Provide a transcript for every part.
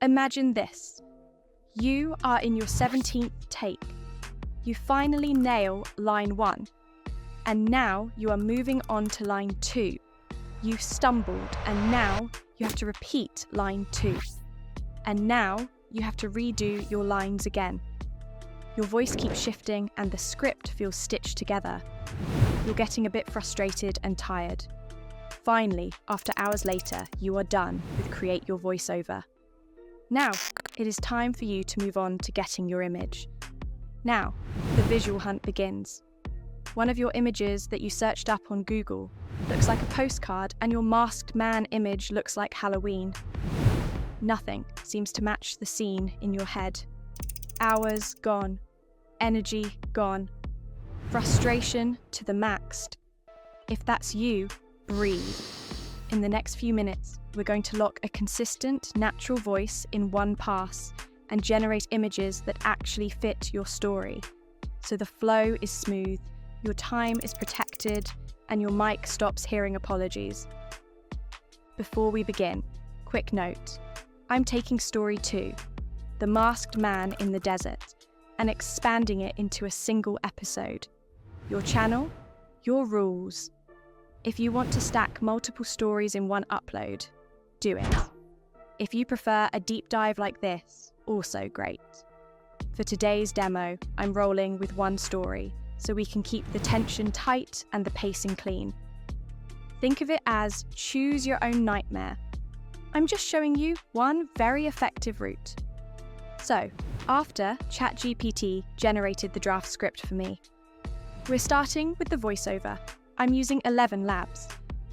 Imagine this. You are in your 17th take. You finally nail line 1. And now you are moving on to line 2. You stumbled and now you have to repeat line 2. And now you have to redo your lines again. Your voice keeps shifting and the script feels stitched together. You're getting a bit frustrated and tired. Finally, after hours later, you are done with Create Your Voiceover. Now, it is time for you to move on to getting your image. Now, the visual hunt begins. One of your images that you searched up on Google looks like a postcard and your masked man image looks like Halloween. Nothing seems to match the scene in your head. Hours gone. Energy gone. Frustration to the maxed. If that's you, breathe. In the next few minutes, we're going to lock a consistent, natural voice in one pass and generate images that actually fit your story. So the flow is smooth, your time is protected, and your mic stops hearing apologies. Before we begin, quick note. I'm taking story 2, The Masked Man in the Desert, and expanding it into a single episode. Your channel, your rules. If you want to stack multiple stories in one upload, do it. If you prefer a deep dive like this, also great. For today's demo, I'm rolling with one story, so we can keep the tension tight and the pacing clean. Think of it as choose your own nightmare. I'm just showing you one very effective route. So, after ChatGPT generated the draft script for me, we're starting with the voiceover. I'm using 11 Labs.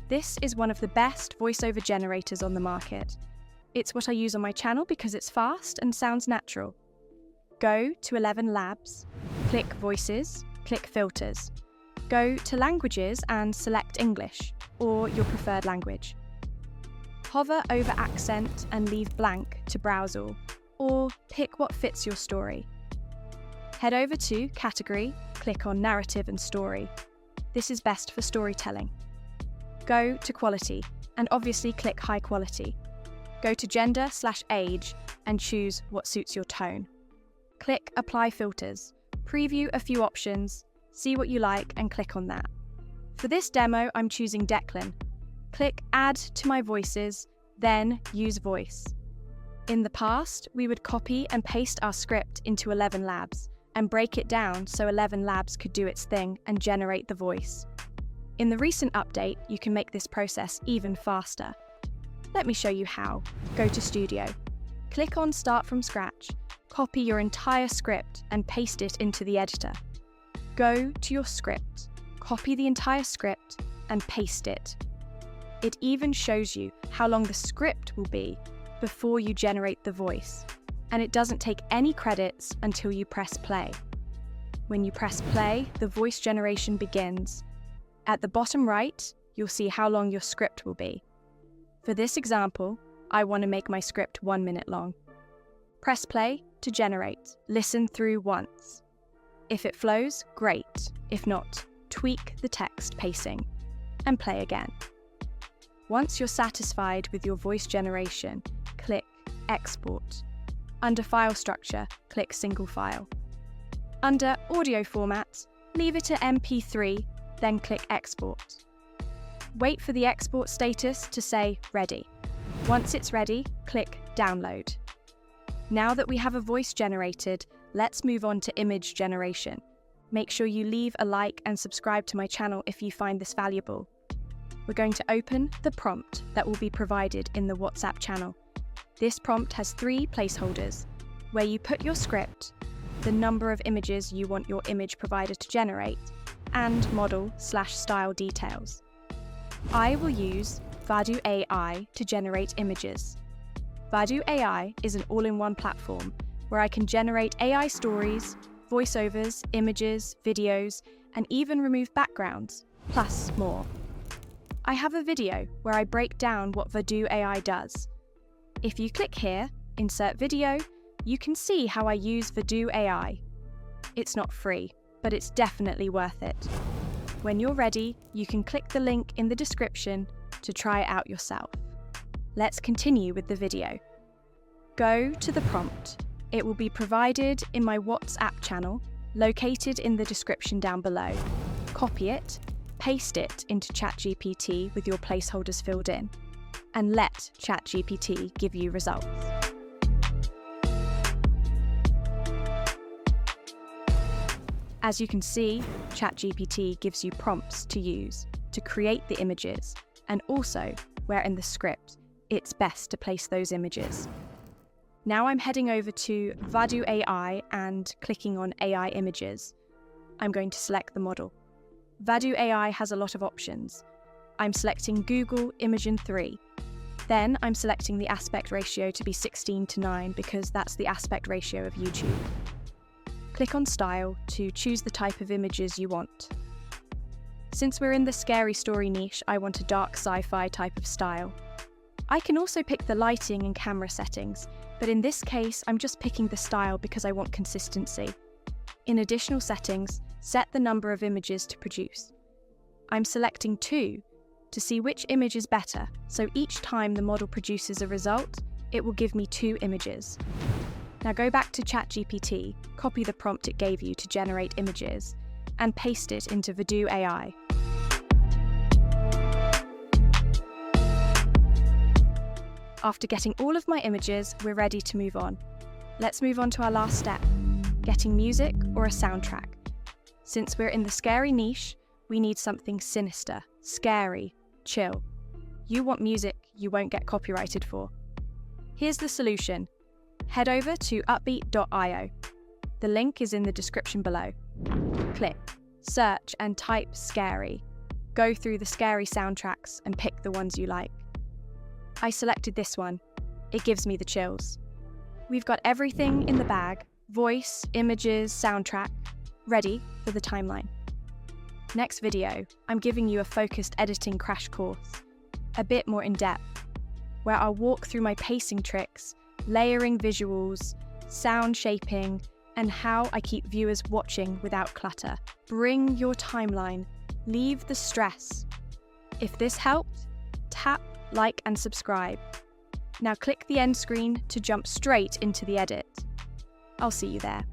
This is one of the best voiceover generators on the market. It's what I use on my channel because it's fast and sounds natural. Go to 11 Labs, click Voices, click Filters. Go to Languages and select English, or your preferred language. Hover over accent and leave blank to browse all, or pick what fits your story. Head over to Category, click on Narrative and Story. This is best for storytelling. Go to Quality, and obviously click High Quality. Go to Gender/Age and choose what suits your tone. Click Apply Filters, preview a few options, see what you like and click on that. For this demo, I'm choosing Declan. Click Add to my voices, then Use Voice. In the past, we would copy and paste our script into 11 Labs and break it down so 11 Labs could do its thing and generate the voice. In the recent update, you can make this process even faster. Let me show you how. Go to Studio. Click on Start from Scratch. Copy your entire script and paste it into the editor. Go to your script. Copy the entire script and paste it. It even shows you how long the script will be before you generate the voice, and it doesn't take any credits until you press play. When you press play, the voice generation begins. At the bottom right, you'll see how long your script will be. For this example, I want to make my script 1 minute long. Press play to generate. Listen through once. If it flows, great. If not, tweak the text pacing and play again. Once you're satisfied with your voice generation, click Export. Under File Structure, click Single File. Under Audio Format, leave it at MP3, then click Export. Wait for the export status to say Ready. Once it's ready, click Download. Now that we have a voice generated, let's move on to image generation. Make sure you leave a like and subscribe to my channel if you find this valuable. We're going to open the prompt that will be provided in the WhatsApp channel. This prompt has 3 placeholders, where you put your script, the number of images you want your image provider to generate, and model/style details. I will use Vadu AI to generate images. Vadu AI is an all-in-one platform where I can generate AI stories, voiceovers, images, videos, and even remove backgrounds, plus more. I have a video where I break down what Vadu AI does. If you click here, Insert Video, you can see how I use Vadu AI. It's not free, but it's definitely worth it. When you're ready, you can click the link in the description to try it out yourself. Let's continue with the video. Go to the prompt. It will be provided in my WhatsApp channel, located in the description down below. Copy it, paste it into ChatGPT with your placeholders filled in, and let ChatGPT give you results. As you can see, ChatGPT gives you prompts to use to create the images, and also where in the script it's best to place those images. Now I'm heading over to Vadu AI and clicking on AI Images. I'm going to select the model. Vadu AI has a lot of options. I'm selecting Google Imagen 3. Then I'm selecting the aspect ratio to be 16:9 because that's the aspect ratio of YouTube. Click on Style to choose the type of images you want. Since we're in the scary story niche, I want a dark sci-fi type of style. I can also pick the lighting and camera settings, but in this case, I'm just picking the style because I want consistency. In additional settings, set the number of images to produce. I'm selecting 2 to see which image is better, so each time the model produces a result, it will give me 2 images. Now go back to ChatGPT, copy the prompt it gave you to generate images, and paste it into Vadu AI. After getting all of my images, we're ready to move on. Let's move on to our last step, getting music or a soundtrack. Since we're in the scary niche, we need something sinister, scary, chill. You want music you won't get copyrighted for. Here's the solution. Head over to upbeat.io. The link is in the description below. Click, search and type scary. Go through the scary soundtracks and pick the ones you like. I selected this one. It gives me the chills. We've got everything in the bag, voice, images, soundtrack, ready for the timeline. Next video, I'm giving you a focused editing crash course, a bit more in depth, where I'll walk through my pacing tricks, layering visuals, sound shaping, and how I keep viewers watching without clutter. Bring your timeline, leave the stress. If this helped, tap like and subscribe. Now click the end screen to jump straight into the edit. I'll see you there.